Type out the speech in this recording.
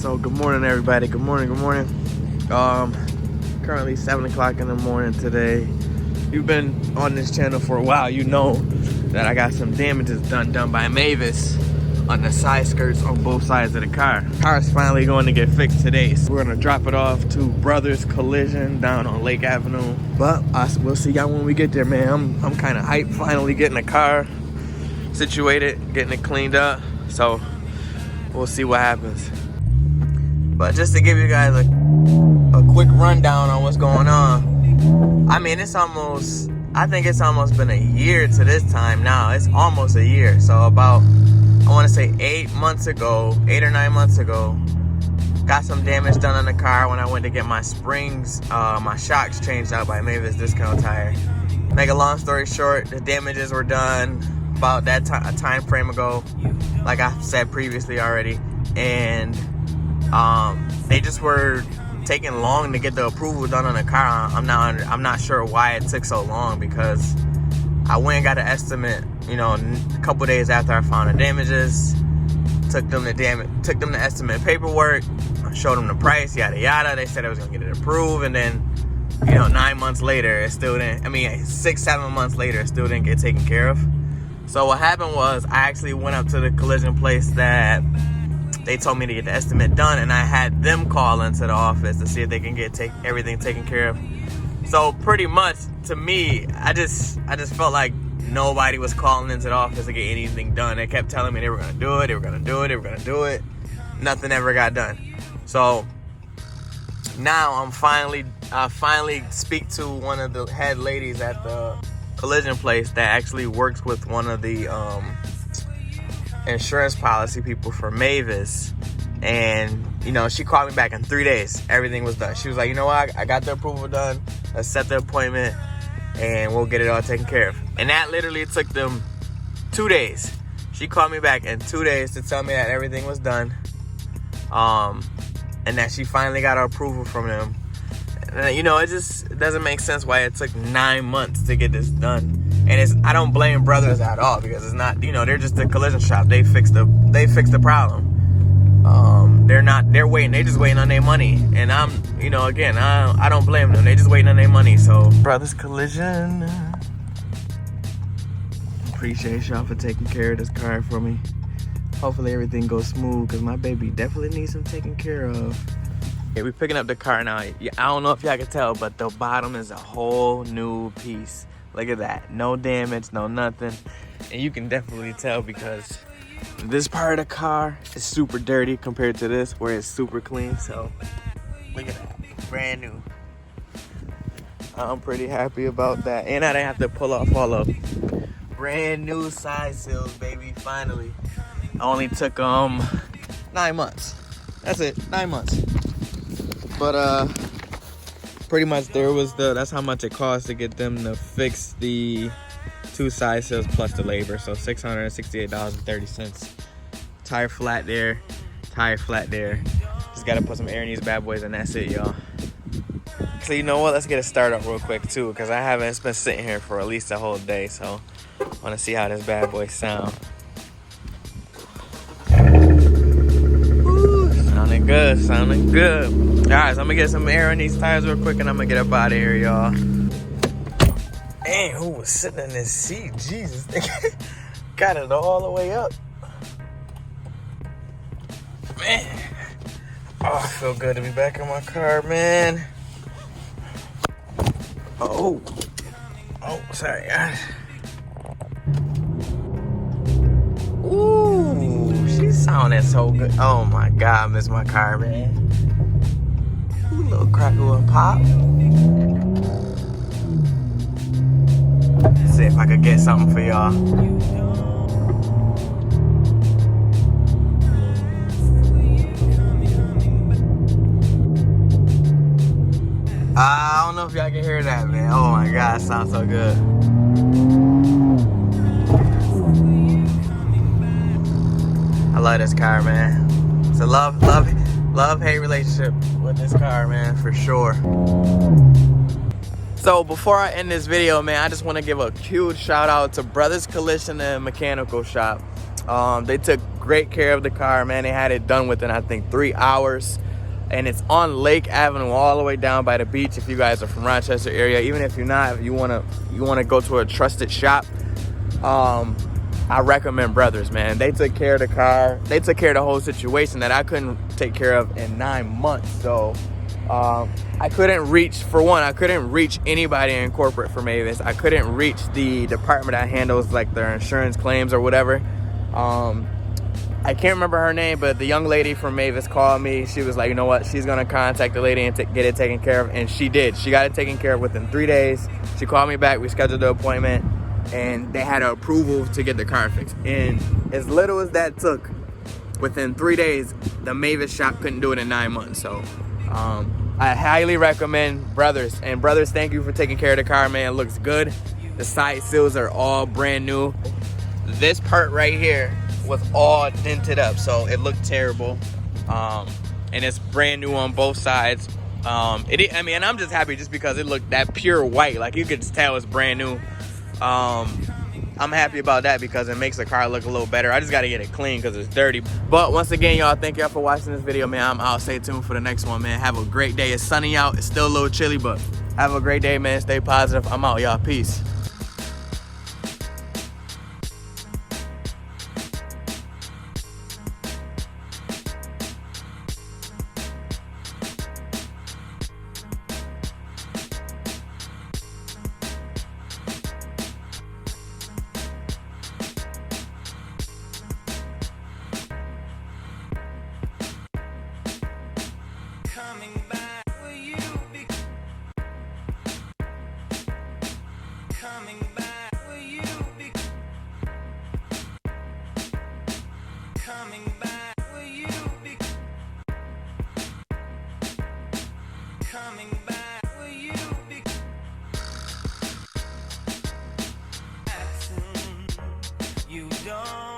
So good morning, everybody. Good morning. Currently 7 o'clock in the morning today. You've been on this channel for a while. You know that I got some damages done by Mavis on the side skirts on both sides of the car. Car's finally going to get fixed today. So we're gonna drop it off to Brothers Collision down on Lake Avenue. But we'll see y'all when we get there, man. I'm kind of hyped, finally getting the car situated, getting it cleaned up. So we'll see what happens. But just to give you guys a quick rundown on what's going on. I mean, I think it's almost been a year to this time now. It's almost a year. So about, I want to say 8 or 9 months ago, got some damage done on the car when I went to get my springs, my shocks changed out by Mavis Discount Tire. Make a long story short, the damages were done about that time frame ago, like I said previously already, and they just were taking long to get the approval done on the car. I'm not sure why it took so long, because I went and got an estimate, you know, a couple days after I found the damages. Took them the estimate paperwork, showed them the price, yada yada. They said I was gonna get it approved, and then, you know, 9 months later, it still didn't. I mean, 6-7 months later, it still didn't get taken care of. So what happened was, I actually went up to the collision place that they told me to get the estimate done, and I had them call into the office to see if they can get everything taken care of. So pretty much, to me, I just felt like nobody was calling into the office to get anything done. They kept telling me they were gonna do it, they were gonna do it, they were gonna do it. Nothing ever got done. So now I finally speak to one of the head ladies at the collision place that actually works with one of the insurance policy people for Mavis. And, you know, she called me back in 3 days. Everything was done. She was like, you know what, I got the approval done. Let's set the appointment and we'll get it all taken care of. And that literally took them 2 days. She called me back in 2 days to tell me that everything was done. And that she finally got her approval from them. And, you know, it doesn't make sense why it took 9 months to get this done. And I don't blame Brothers at all, because it's not, you know, they're just a collision shop. They fixed the problem. They're waiting. They just waiting on their money. And I'm, you know, again, I don't blame them. They just waiting on their money. So Brothers Collision, appreciate y'all for taking care of this car for me. Hopefully everything goes smooth, because my baby definitely needs some taking care of. Okay, we're picking up the car now. I don't know if y'all can tell, but the bottom is a whole new piece. Look at that. No damage, no nothing. And you can definitely tell, because this part of the car is super dirty compared to this, where it's super clean. So look at that, brand new. I'm pretty happy about that. And I didn't have to pull off all of brand new side sills, baby. Finally. I only took 9 months. That's it, 9 months. But pretty much that's how much it costs to get them to fix the 2 side sills plus the labor. So $668.30. Tire flat there, tire flat there. Just gotta put some air in these bad boys, and that's it, y'all. So you know what, let's get it started up real quick too, because it's been sitting here for at least a whole day. So I wanna see how this bad boy sound. Ooh, sounding good. All right, so I'm gonna get some air in these tires real quick, and I'm gonna get up out of here, y'all. Dang, who was sitting in this seat? Jesus, they got it all the way up. Man, oh, I feel good to be back in my car, man. Oh, sorry, guys. Ooh, she sounded so good. Oh my God, I miss my car, man. Ooh, little crackle and pop. Let's see if I could get something for y'all. I don't know if y'all can hear that, man. Oh my God, it sounds so good. I love this car, man. It's a love-hate relationship with this car, man, for sure. So before I end this video, man, I just want to give a huge shout out to Brothers Collision and Mechanical Shop. They took great care of the car, man. They had it done within, I think, 3 hours. And it's on Lake Avenue, all the way down by the beach. If you guys are from Rochester area, even if you're not, if you wanna go to a trusted shop, I recommend Brothers, man. They took care of the car. They took care of the whole situation that I couldn't take care of in 9 months. So I couldn't reach, for one, I couldn't reach anybody in corporate for Mavis. I couldn't reach the department that handles like their insurance claims or whatever. I can't remember her name, but the young lady from Mavis called me. She was like, you know what? She's going to contact the lady and get it taken care of. And she did. She got it taken care of within 3 days. She called me back. We scheduled the appointment. And they had approval to get the car fixed. And as little as that took, within 3 days, the Mavis shop couldn't do it in 9 months. So I highly recommend Brothers. And Brothers, thank you for taking care of the car, man. It looks good. The side seals are all brand new. This part right here was all dented up, so it looked terrible. And it's brand new on both sides. I mean, I'm just happy just because it looked that pure white. Like, you could just tell it's brand new. I'm happy about that because it makes the car look a little better. I just got to get it clean because it's dirty. But once again, y'all, thank y'all for watching this video, man. I'm out. Stay tuned for the next one, man. Have a great day. It's sunny out. It's still a little chilly, but have a great day, man. Stay positive. I'm out, y'all. Peace. Coming back, will you be coming back? Will you be coming back? Will you be coming back? Will you be back soon? You don't